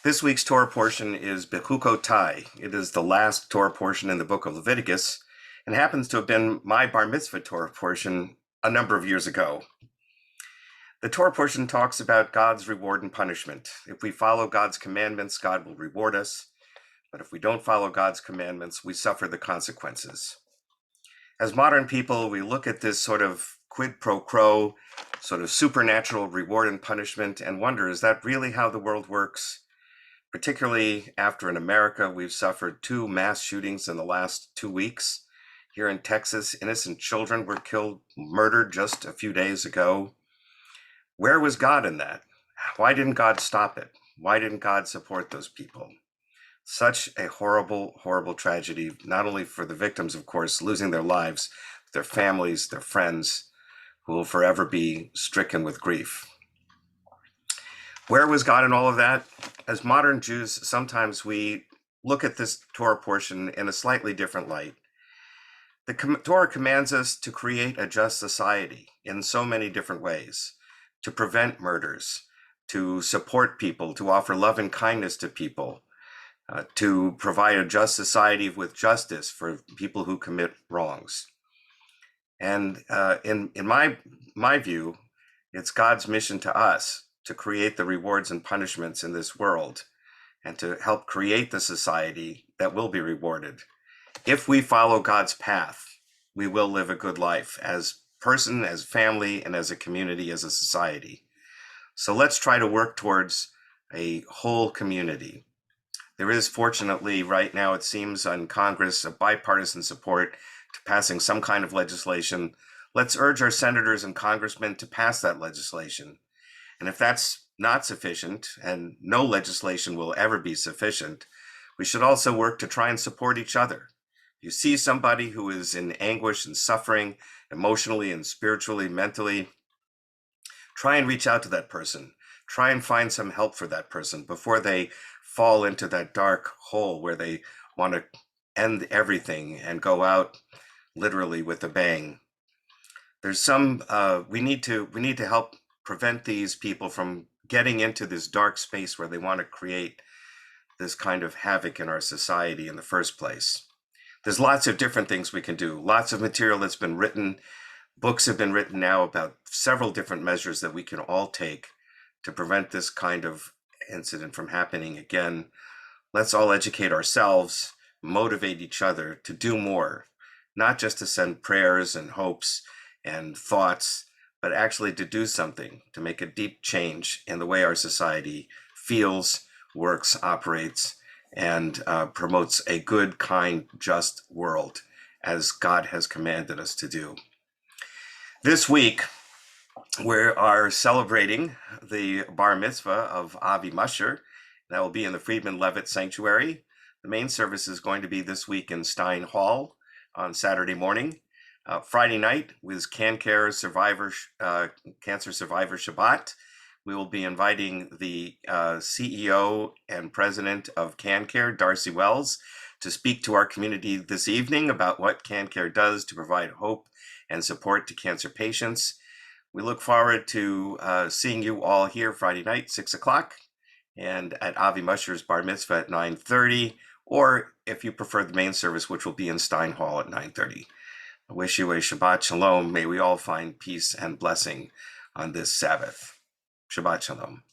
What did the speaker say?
This week's Torah portion is Bechukotai. It is the last Torah portion in the book of Leviticus and happens to have been my bar mitzvah Torah portion a number of years ago. The Torah portion talks about God's reward and punishment. If we follow God's commandments, God will reward us. But if we don't follow God's commandments, we suffer the consequences. As modern people, we look at this sort of quid pro quo, sort of supernatural reward and punishment and wonder, is that really how the world works? Particularly after in America, we've suffered 2 mass shootings in the last 2 weeks. Here in Texas, innocent children were murdered just a few days ago. Where was God in that? Why didn't God stop it? Why didn't God support those people? Such a horrible, horrible tragedy, not only for the victims, of course, losing their lives, but their families, their friends, who will forever be stricken with grief. Where was God in all of that? As modern Jews, sometimes we look at this Torah portion in a slightly different light. The Torah commands us to create a just society in so many different ways, to prevent murders, to support people, to offer love and kindness to people, to provide a just society with justice for people who commit wrongs. And in my view, it's God's mission to us to create the rewards and punishments in this world and to help create the society that will be rewarded. If we follow God's path, we will live a good life as person, as family, and as a community, as a society. So let's try to work towards a whole community. There is, fortunately, right now, it seems, in Congress, a bipartisan support to passing some kind of legislation. Let's urge our senators and congressmen to pass that legislation. And if that's not sufficient, and no legislation will ever be sufficient, we should also work to try and support each other. If you see somebody who is in anguish and suffering emotionally and spiritually, mentally, try and reach out to that person. Try and find some help for that person before they fall into that dark hole where they want to end everything and go out literally with a bang. There's some, we need to help prevent these people from getting into this dark space where they want to create this kind of havoc in our society in the first place. There's lots of different things we can do. Lots of material that's been written. Books have been written now about several different measures that we can all take to prevent this kind of incident from happening again. Let's all educate ourselves, motivate each other to do more, not just to send prayers and hopes and thoughts, but actually to do something, to make a deep change in the way our society feels, works, operates, and promotes a good, kind, just world, as God has commanded us to do. This week, we are celebrating the bar mitzvah of Avi Musher. That will be in the Friedman Levitt Sanctuary. The main service is going to be this week in Stein Hall on Saturday morning. Friday night was Cancer Survivor Shabbat. We will be inviting the CEO and president of CanCare, Darcy Wells, to speak to our community this evening about what CanCare does to provide hope and support to cancer patients. We look forward to seeing you all here Friday night, 6 o'clock, and at Avi Musher's bar mitzvah at 9:30, or if you prefer the main service, which will be in Stein Hall at 9:30. I wish you a Shabbat Shalom. May we all find peace and blessing on this Sabbath. Shabbat Shalom.